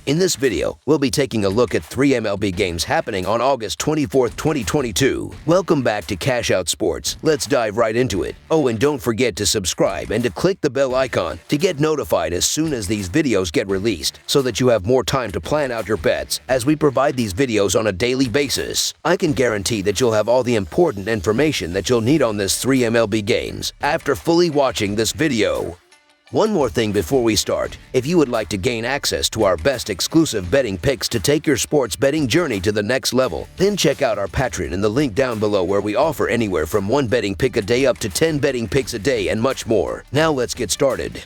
In this video, we'll be taking a look at 3 MLB games happening on August 24th, 2022. Welcome back to Cash Out Sports. Let's dive right into it. Oh, and don't forget to subscribe and to click the bell icon to get notified as soon as these videos get released so that you have more time to plan out your bets as we provide these videos on a daily basis. I can guarantee that you'll have all the important information that you'll need on this 3 MLB games after fully watching this video. One more thing before we start. If you would like to gain access to our best exclusive betting picks to take your sports betting journey to the next level, then check out our Patreon in the link down below where we offer anywhere from 1 betting pick a day up to 10 betting picks a day and much more. Now let's get started.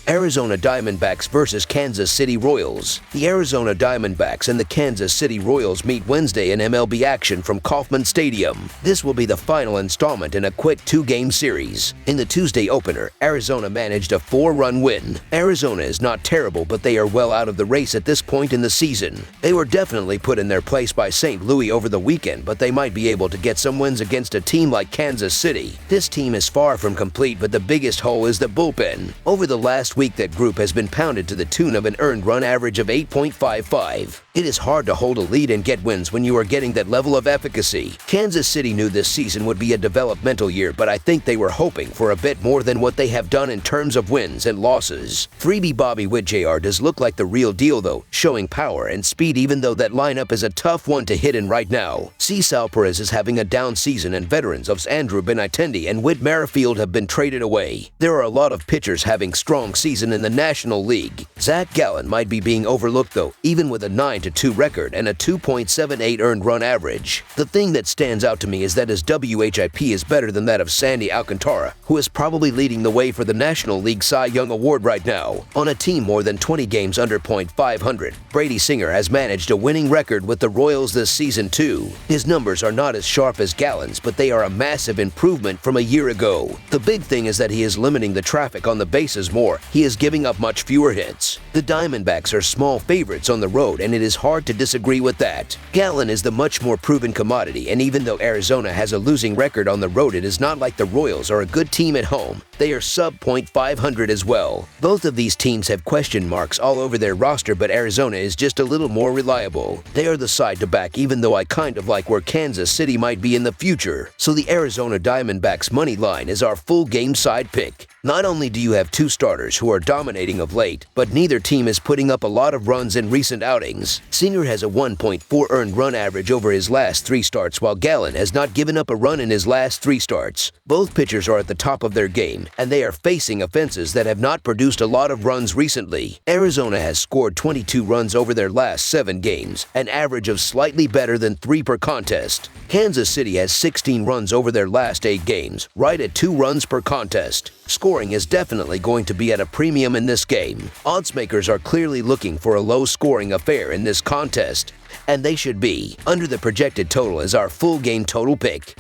Arizona Diamondbacks versus Kansas City Royals. The Arizona Diamondbacks and the Kansas City Royals meet Wednesday in MLB action from Kauffman Stadium. This will be the final installment in a quick 2-game series. In the Tuesday opener, Arizona managed a 4-run win. Arizona is not terrible, but they are well out of the race at this point in the season. They were definitely put in their place by St. Louis over the weekend, but they might be able to get some wins against a team like Kansas City. This team is far from complete, but the biggest hole is the bullpen. Over the last week, that group has been pounded to the tune of an earned run average of 8.55. It is hard to hold a lead and get wins when you are getting that level of efficacy. Kansas City knew this season would be a developmental year, but I think they were hoping for a bit more than what they have done in terms of wins and losses. Freebie Bobby Witt Jr. does look like the real deal though, showing power and speed even though that lineup is a tough one to hit in right now. Cesar Perez is having a down season and veterans of Andrew Benintendi and Whit Merrifield have been traded away. There are a lot of pitchers having strong seasons in the National League. Zach Gallen might be being overlooked though, even with a 9-2 record and a 2.78 earned run average. The thing that stands out to me is that his WHIP is better than that of Sandy Alcantara, who is probably leading the way for the National League Cy Young Award right now. On a team more than 20 games under .500, Brady Singer has managed a winning record with the Royals this season too. His numbers are not as sharp as Gallen's, but they are a massive improvement from a year ago. The big thing is that he is limiting the traffic on the bases more. He is giving up much fewer hits. The Diamondbacks are small favorites on the road, and it is hard to disagree with that. Gallen is the much more proven commodity, and even though Arizona has a losing record on the road, it is not like the Royals are a good team at home. They are sub .500 as well. Both of these teams have question marks all over their roster, but Arizona is just a little more reliable. They are the side to back, even though I kind of like where Kansas City might be in the future. So the Arizona Diamondbacks money line is our full game side pick. Not only do you have two starters who are dominating of late, but neither team is putting up a lot of runs in recent outings. Singer has a 1.4 earned run average over his last 3 starts, while Gallen has not given up a run in his last 3 starts. Both pitchers are at the top of their game, and they are facing offenses that have not produced a lot of runs recently. Arizona has scored 22 runs over their last 7 games, an average of slightly better than 3 per contest. Kansas City has 16 runs over their last 8 games, right at 2 runs per contest. Scoring is definitely going to be at a premium in this game. Oddsmakers are clearly looking for a low-scoring affair in this contest, and they should be. Under the projected total is our full game total pick.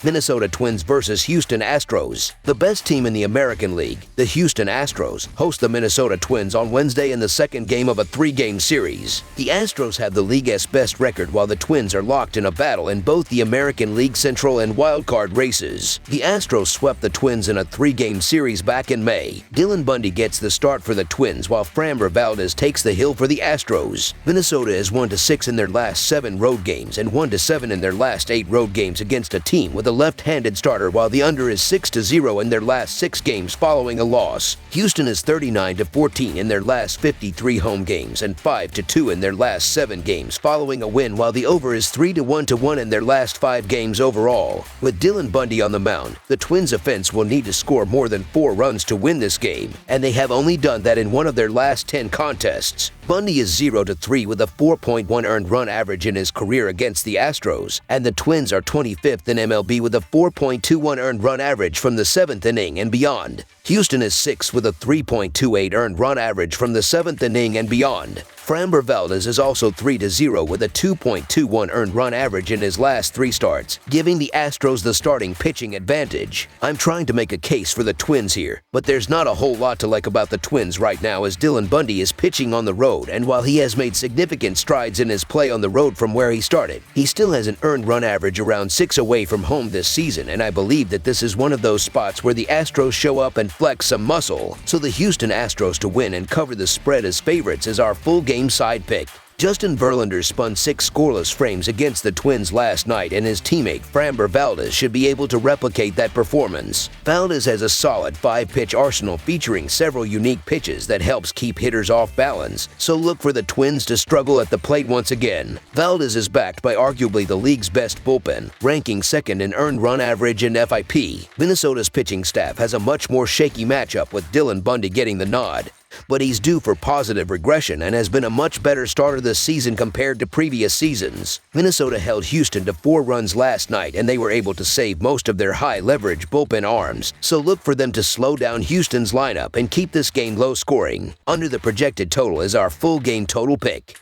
Minnesota Twins versus Houston Astros. The best team in the American League, the Houston Astros, host the Minnesota Twins on Wednesday in the second game of a 3-game series. The Astros have the league's best record while the Twins are locked in a battle in both the American League Central and wildcard races. The Astros swept the Twins in a 3-game series back in May. Dylan Bundy gets the start for the Twins while Framber Valdez takes the hill for the Astros. Minnesota is 1-6 in their last 7 road games and 1-7 in their last 8 road games against a team with a left-handed starter, while the under is 6-0 in their last 6 games following a loss. Houston is 39-14 in their last 53 home games and 5-2 in their last 7 games following a win, while the over is 3-1 in their last 5 games overall. With Dylan Bundy on the mound, the Twins' offense will need to score more than 4 runs to win this game, and they have only done that in one of their last 10 contests. Bundy is 0-3 with a 4.1 earned run average in his career against the Astros, and the Twins are 25th in MLB with a 4.21 earned run average from the 7th inning and beyond. Houston is 6th with a 3.28 earned run average from the 7th inning and beyond. Framber Valdez is also 3-0 with a 2.21 earned run average in his last 3 starts, giving the Astros the starting pitching advantage. I'm trying to make a case for the Twins here, but there's not a whole lot to like about the Twins right now as Dylan Bundy is pitching on the road, and while he has made significant strides in his play on the road from where he started, he still has an earned run average around 6 away from home this season, and I believe that this is one of those spots where the Astros show up and flex some muscle, so the Houston Astros to win and cover the spread as favorites is our full game side pick. Justin Verlander spun 6 scoreless frames against the Twins last night, and his teammate Framber Valdez should be able to replicate that performance. Valdez has a solid 5-pitch arsenal featuring several unique pitches that helps keep hitters off balance, so look for the Twins to struggle at the plate once again. Valdez is backed by arguably the league's best bullpen, ranking second in earned run average and FIP. Minnesota's pitching staff has a much more shaky matchup with Dylan Bundy getting the nod, but he's due for positive regression and has been a much better starter this season compared to previous seasons. Minnesota held Houston to 4 runs last night, and they were able to save most of their high-leverage bullpen arms, so look for them to slow down Houston's lineup and keep this game low-scoring. Under the projected total is our full game total pick.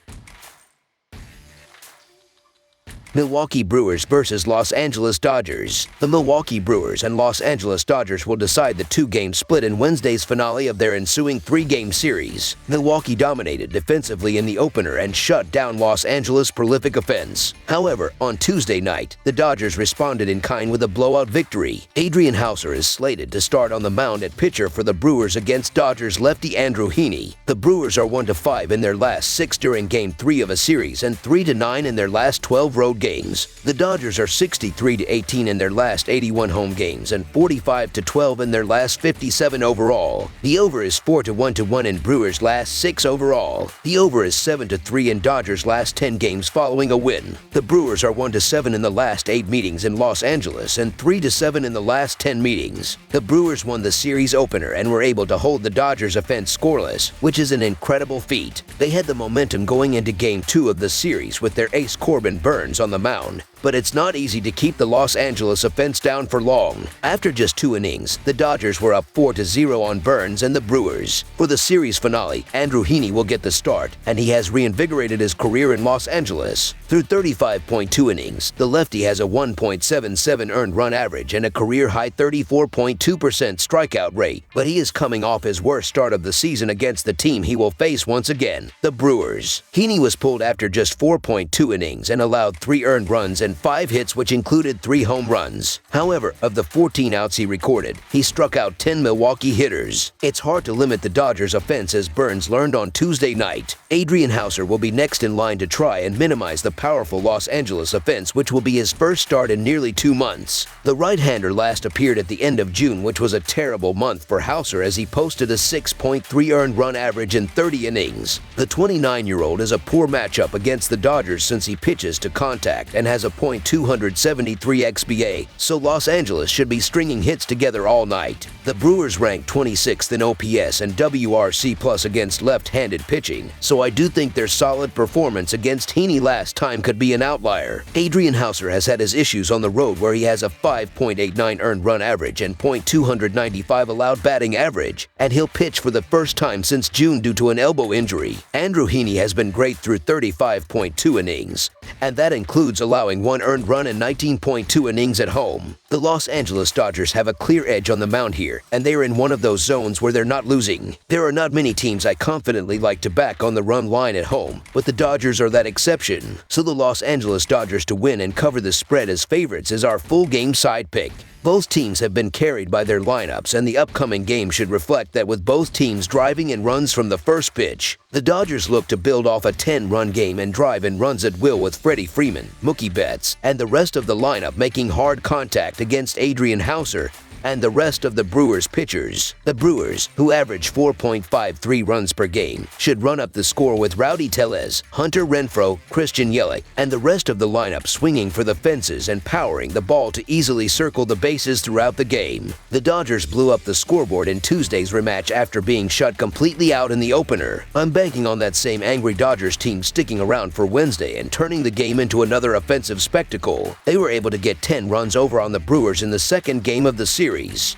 Milwaukee Brewers versus Los Angeles Dodgers. The Milwaukee Brewers and Los Angeles Dodgers will decide the 2-game split in Wednesday's finale of their ensuing 3-game series. Milwaukee dominated defensively in the opener and shut down Los Angeles' prolific offense. However, on Tuesday night, the Dodgers responded in kind with a blowout victory. Adrian Houser is slated to start on the mound at pitcher for the Brewers against Dodgers lefty Andrew Heaney. The Brewers are 1-5 in their last 6 during Game 3 of a series and 3-9 in their last 12 road games. The Dodgers are 63-18 in their last 81 home games and 45-12 in their last 57 overall. The over is 4-1 in Brewers' last 6 overall. The over is 7-3 in Dodgers' last 10 games following a win. The Brewers are 1-7 in the last 8 meetings in Los Angeles and 3-7 in the last 10 meetings. The Brewers won the series opener and were able to hold the Dodgers' offense scoreless, which is an incredible feat. They had the momentum going into Game 2 of the series with their ace Corbin Burnes on the mound, but it's not easy to keep the Los Angeles offense down for long. After just 2 innings, the Dodgers were up 4-0 on Burnes and the Brewers. For the series finale, Andrew Heaney will get the start, and he has reinvigorated his career in Los Angeles. Through 35.2 innings, the lefty has a 1.77 earned run average and a career-high 34.2% strikeout rate, but he is coming off his worst start of the season against the team he will face once again, the Brewers. Heaney was pulled after just 4.2 innings and allowed 3 earned runs and 5 hits, which included 3 home runs. However, of the 14 outs he recorded, he struck out 10 Milwaukee hitters. It's hard to limit the Dodgers' offense, as Burnes learned on Tuesday night. Adrian Houser will be next in line to try and minimize the powerful Los Angeles offense, which will be his first start in nearly 2 months. The right-hander last appeared at the end of June, which was a terrible month for Houser, as he posted a 6.3 earned run average in 30 innings. The 29-year-old is a poor matchup against the Dodgers since he pitches to contact and has a .273 xBA, so Los Angeles should be stringing hits together all night. The Brewers rank 26th in OPS and WRC+ against left-handed pitching, so I do think their solid performance against Heaney last time could be an outlier. Adrian Houser has had his issues on the road, where he has a 5.89 earned run average and .295 allowed batting average, and he'll pitch for the first time since June due to an elbow injury. Andrew Heaney has been great through 35.2 innings, and that includes allowing 1 earned run in 19.2 innings at home. The Los Angeles Dodgers have a clear edge on the mound here, and they are in one of those zones where they're not losing. There are not many teams I confidently like to back on the run line at home, but the Dodgers are that exception. So the Los Angeles Dodgers to win and cover the spread as favorites is our full game side pick. Both teams have been carried by their lineups, and the upcoming game should reflect that, with both teams driving in runs from the first pitch. The Dodgers look to build off a 10-run game and drive in runs at will, with Freddie Freeman, Mookie Betts, and the rest of the lineup making hard contact against Adrian Houser and the rest of the Brewers pitchers. The Brewers, who average 4.53 runs per game, should run up the score with Rowdy Tellez, Hunter Renfroe, Christian Yelich, and the rest of the lineup swinging for the fences and powering the ball to easily circle the bases throughout the game. The Dodgers blew up the scoreboard in Tuesday's rematch after being shut completely out in the opener. I'm banking on that same angry Dodgers team sticking around for Wednesday and turning the game into another offensive spectacle. They were able to get 10 runs over on the Brewers in the second game of the series.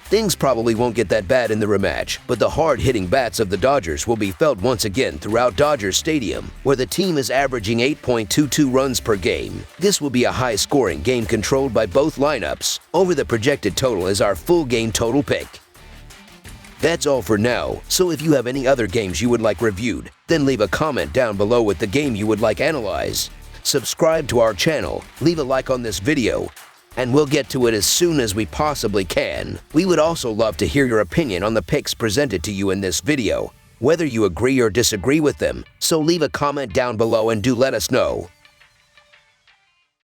Things probably won't get that bad in the rematch, but the hard-hitting bats of the Dodgers will be felt once again throughout Dodger Stadium, where the team is averaging 8.22 runs per game. This will be a high-scoring game controlled by both lineups. Over the projected total is our full game total pick. That's all for now, so if you have any other games you would like reviewed, then leave a comment down below with the game you would like analyzed. Subscribe to our channel, leave a like on this video, and we'll get to it as soon as we possibly can. We would also love to hear your opinion on the picks presented to you in this video, whether you agree or disagree with them, so leave a comment down below and do let us know.